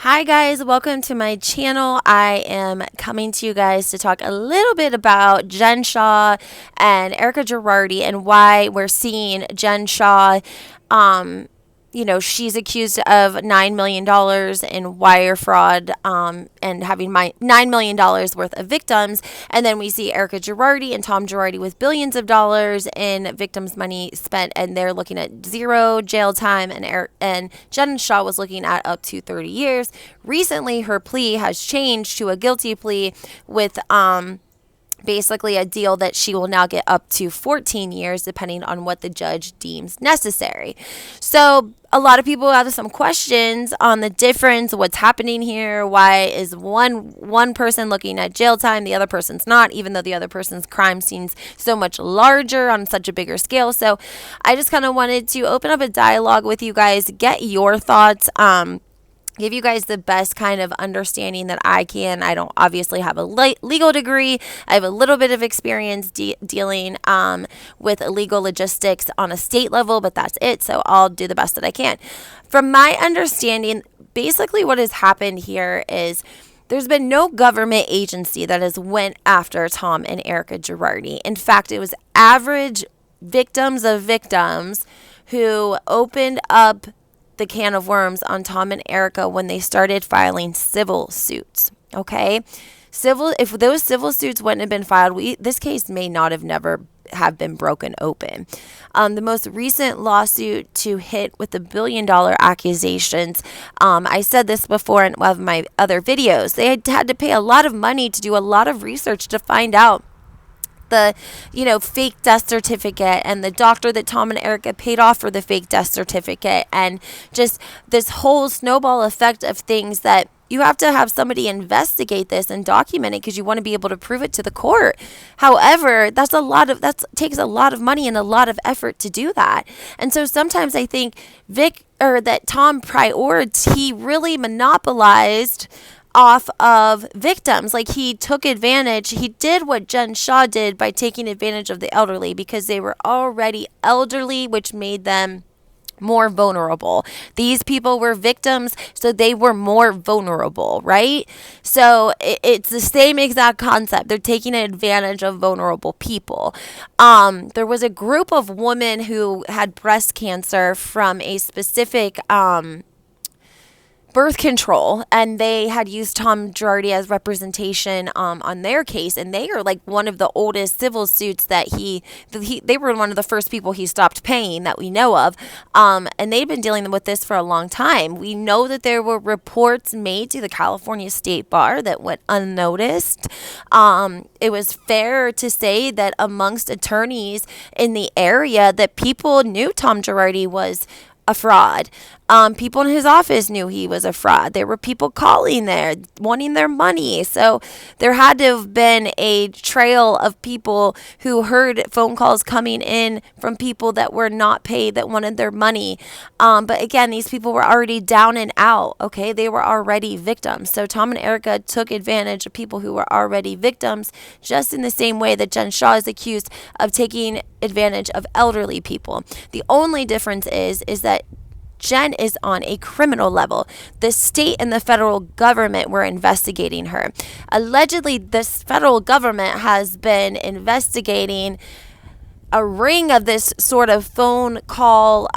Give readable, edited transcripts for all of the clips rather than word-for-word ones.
Hi guys, welcome to my channel. I am coming to you guys to talk a little bit about Jen Shah and Erika and why we're seeing Jen Shah, she's accused of $9 million in wire fraud and having $9 million worth of victims. And then we see Erika Girardi and Tom Girardi with billions of dollars in victims' money spent, and they're looking at 0 jail time, and Jen Shah was looking at up to 30 years. Recently, her plea has changed to a guilty plea with basically a deal that she will now get up to 14 years depending on what the judge deems necessary. So a lot of people have some questions on the difference, what's happening here, why is one person looking at jail time, the other person's not, even though the other person's crime seems so much larger on such a bigger scale. So I just kind of wanted to open up a dialogue with you guys, get your thoughts, give you guys the best kind of understanding that I can. I don't obviously have a legal degree. I have a little bit of experience dealing with legal logistics on a state level, but that's it. So I'll do the best that I can. From my understanding, basically what has happened here is there's been no government agency that has went after Tom and Erika Girardi. In fact, it was average victims of victims who opened up the can of worms on Tom and Erika when they started filing civil suits. Okay, if those civil suits wouldn't have been filed, this case may not have never have been broken open. The most recent lawsuit to hit with the $1 billion accusations, I said this before in one of my other videos, they had to pay a lot of money to do a lot of research to find out the fake death certificate and the doctor that Tom and Erika paid off for the fake death certificate, and just this whole snowball effect of things that you have to have somebody investigate this and document it because you want to be able to prove it to the court. However, that takes a lot of money and a lot of effort to do that. And so sometimes I think that Tom Priority, he really monopolized off of victims. Like, he took advantage. He did what Jen Shah did by taking advantage of the elderly because they were already elderly, which made them more vulnerable. These people were victims, so they were more vulnerable, right? So it's the same exact concept. They're taking advantage of vulnerable people. There was a group of women who had breast cancer from a specific birth control, and they had used Tom Girardi as representation on their case, and they are like one of the oldest civil suits that they were one of the first people he stopped paying that we know of, and they've been dealing with this for a long time. We know that there were reports made to the California State Bar that went unnoticed. It was fair to say that amongst attorneys in the area that people knew Tom Girardi was a fraud. People in his office knew he was a fraud. There were people calling there wanting their money. So there had to have been a trail of people who heard phone calls coming in from people that were not paid, that wanted their money. But again, these people were already down and out. Okay, they were already victims. So Tom and Erika took advantage of people who were already victims, just in the same way that Jen Shah is accused of taking advantage of elderly people. The only difference is that Jen is on a criminal level. The state and the federal government were investigating her. Allegedly, this federal government has been investigating a ring of this sort of phone call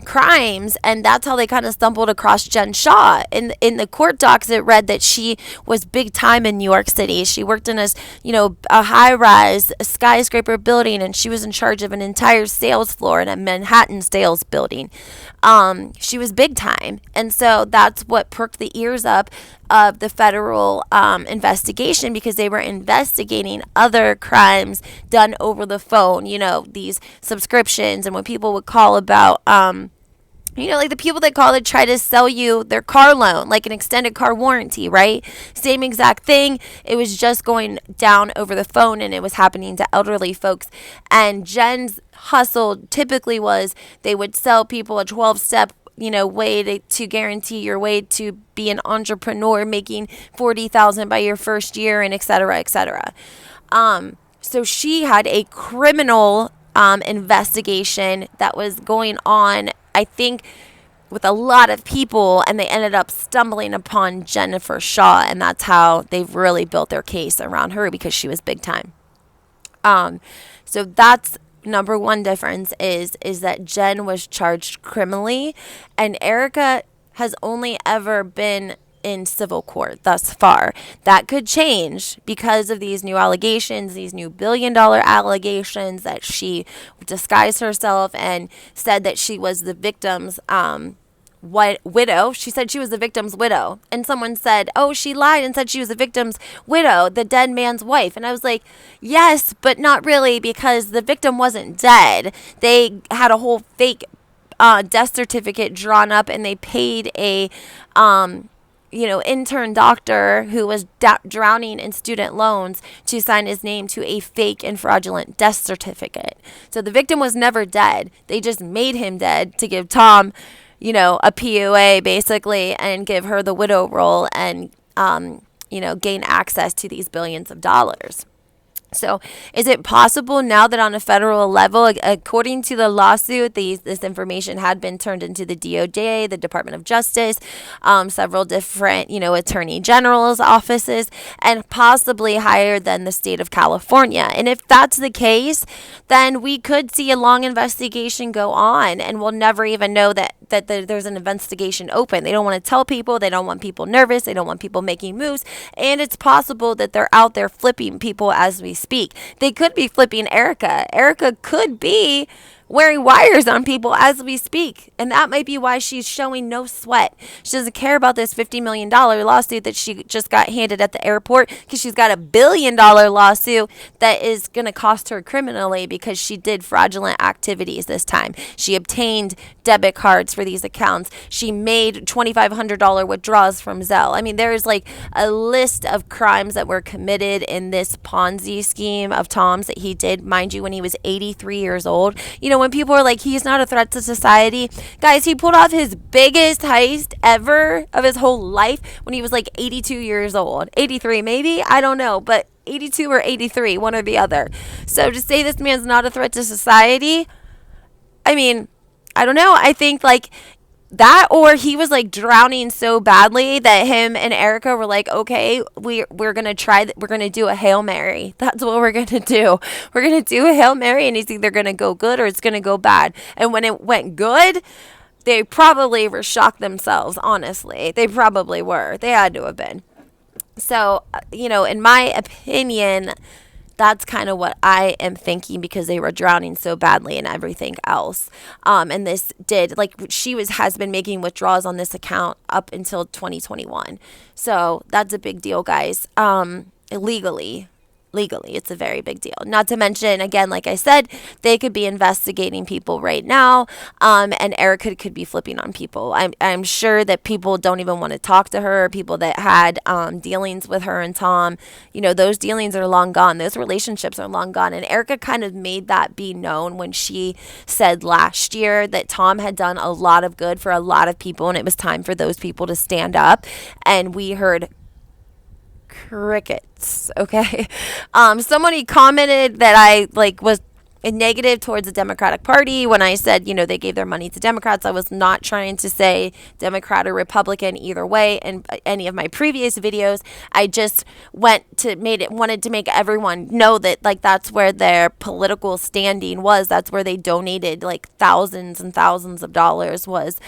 crimes, and that's how they kind of stumbled across Jen Shah. In the court docs, it read that she was big time in New York City. She worked in a high-rise skyscraper building, and she was in charge of an entire sales floor in a Manhattan sales building. She was big time, and so that's what perked the ears up of the federal investigation, because they were investigating other crimes done over the phone, these subscriptions, and when people would call about like the people that call to try to sell you their car loan, like an extended car warranty, right? Same exact thing. It was just going down over the phone, and it was happening to elderly folks. And Jen's hustle typically was they would sell people a 12-step way to guarantee your way to be an entrepreneur, making $40,000 by your first year, and et cetera, et cetera. So she had a criminal investigation that was going on. I think with a lot of people, and they ended up stumbling upon Jennifer Shah, and that's how they've really built their case around her, because she was big time. So that's number one difference is that Jen was charged criminally, and Erika has only ever been in civil court thus far. That could change because of these new allegations, these new billion-dollar allegations that she disguised herself and said that she was the victim's widow. She said she was the victim's widow, and someone said, oh, she lied and said she was the victim's widow, the dead man's wife. And I was like, yes, but not really, because the victim wasn't dead. They had a whole fake death certificate drawn up, and they paid a intern doctor who was drowning in student loans to sign his name to a fake and fraudulent death certificate. So the victim was never dead. They just made him dead to give Tom, a PUA basically, and give her the widow role and, gain access to these billions of dollars. So is it possible now that on a federal level, according to the lawsuit, this information had been turned into the DOJ, the Department of Justice, several different, attorney general's offices, and possibly higher than the state of California? And if that's the case, then we could see a long investigation go on, and we'll never even know that there's an investigation open. They don't want to tell people. They don't want people nervous. They don't want people making moves. And it's possible that they're out there flipping people as we speak. They could be flipping Erika. Erika could be wearing wires on people as we speak. And that might be why she's showing no sweat. She doesn't care about this $50 million lawsuit that she just got handed at the airport, because she's got a $1 billion lawsuit that is going to cost her criminally because she did fraudulent activities this time. She obtained debit cards for these accounts. She made $2,500 withdrawals from Zelle. I mean, there's like a list of crimes that were committed in this Ponzi scheme of Tom's that he did, mind you, when he was 83 years old. When people are like, he's not a threat to society, guys, he pulled off his biggest heist ever of his whole life when he was like 82 years old. 83 maybe, I don't know, but 82 or 83, one or the other. So to say this man's not a threat to society, I mean, I don't know. I think like that, or he was like drowning so badly that him and Erika were like, okay, we're gonna try we're gonna do a Hail Mary. That's what we're gonna do. We're gonna do a Hail Mary, and it's either gonna go good or it's gonna go bad. And when it went good, they probably were shocked themselves. Honestly, they probably were. They had to have been. So in my opinion, that's kind of what I am thinking, because they were drowning so badly in everything else. And this did, like, has been making withdrawals on this account up until 2021. So that's a big deal, guys. Legally, it's a very big deal. Not to mention, again, like I said, they could be investigating people right now, and Erika could be flipping on people. I'm sure that people don't even want to talk to her, people that had dealings with her and Tom. Those dealings are long gone. Those relationships are long gone. And Erika kind of made that be known when she said last year that Tom had done a lot of good for a lot of people, and it was time for those people to stand up. And we heard crickets. Okay. Somebody commented that I was negative towards the Democratic Party when I said, they gave their money to Democrats. I was not trying to say Democrat or Republican either way in any of my previous videos. I just wanted to make everyone know that that's where their political standing was. That's where they donated thousands and thousands of dollars, was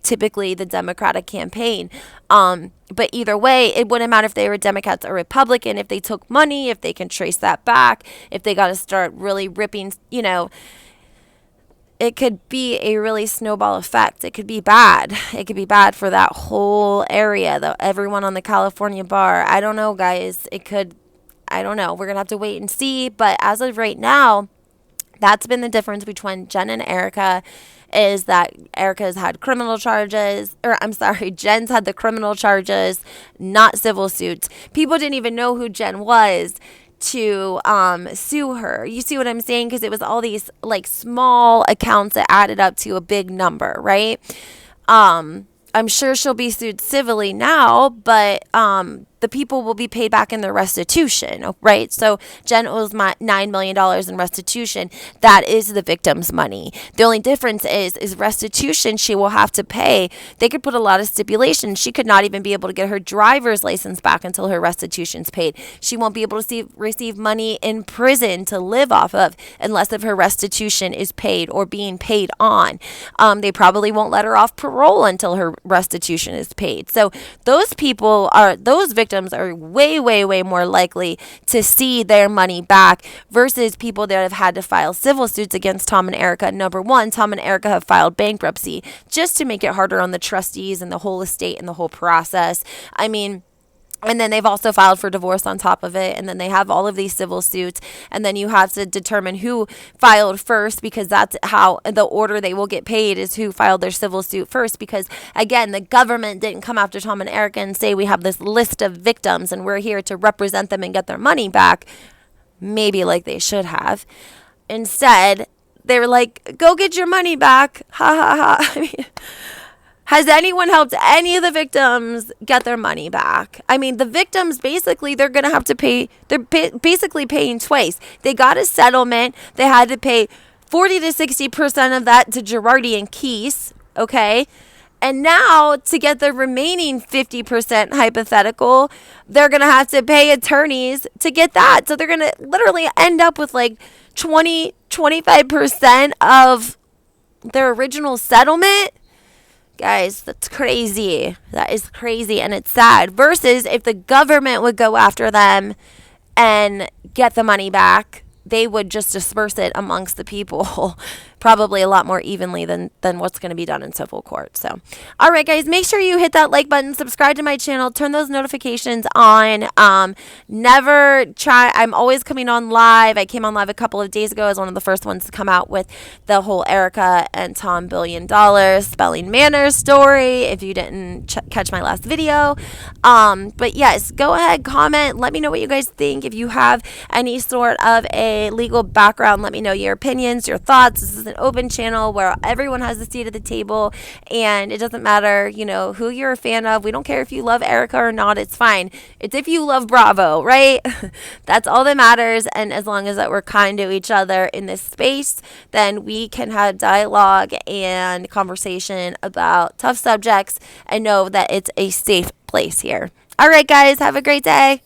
typically the Democratic campaign. But either way, it wouldn't matter if they were Democrats or Republican. If they took money, if they can trace that back, if they got to start really ripping, it could be a really snowball effect. It could be bad. It could be bad for that whole area, everyone on the California bar. I don't know, guys. I don't know. We're going to have to wait and see. But as of right now, that's been the difference between Jen and Erika, is that Erika's had criminal charges, Jen's had the criminal charges, not civil suits. People didn't even know who Jen was to sue her. You see what I'm saying? Because it was all these small accounts that added up to a big number, right? I'm sure she'll be sued civilly now, but the people will be paid back in their restitution, right? So Jen owes $9 million in restitution. That is the victim's money. The only difference is restitution she will have to pay. They could put a lot of stipulations. She could not even be able to get her driver's license back until her restitution's paid. She won't be able to receive money in prison to live off of unless if her restitution is paid or being paid on. They probably won't let her off parole until her restitution is paid. So those victims are way, way, way more likely to see their money back versus people that have had to file civil suits against Tom and Erika. Number one, Tom and Erika have filed bankruptcy just to make it harder on the trustees and the whole estate and the whole process. I mean, and then they've also filed for divorce on top of it. And then they have all of these civil suits. And then you have to determine who filed first, because that's how the order they will get paid is who filed their civil suit first. Because, again, the government didn't come after Tom and Erika and say we have this list of victims and we're here to represent them and get their money back. Maybe like they should have. Instead, they were like, go get your money back. Ha ha ha. I mean, has anyone helped any of the victims get their money back? I mean, the victims, basically, they're going to have to pay. They're basically paying twice. They got a settlement. They had to pay 40 to 60% of that to Girardi and Keese, okay? And now, to get the remaining 50% hypothetical, they're going to have to pay attorneys to get that. So they're going to literally end up with like 25% of their original settlement. Guys, that's crazy. That is crazy, and it's sad. Versus if the government would go after them and get the money back, they would just disperse it amongst the people probably a lot more evenly than what's going to be done in civil court. So, all right, guys, make sure you hit that like button, subscribe to my channel, turn those notifications on. I'm always coming on live. I came on live a couple of days ago as one of the first ones to come out with the whole Erika and Tom $1 billion spelling manner story, if you didn't catch my last video. But yes, go ahead, comment, let me know what you guys think. If you have any sort of a legal background, let me know your opinions, your thoughts. This is an open channel where everyone has a seat at the table, and it doesn't matter, who you're a fan of. We don't care if you love Erika or not. It's fine. It's if you love Bravo, right? That's all that matters. And as long as that we're kind to each other in this space, then we can have dialogue and conversation about tough subjects and know that it's a safe place here. All right, guys, have a great day.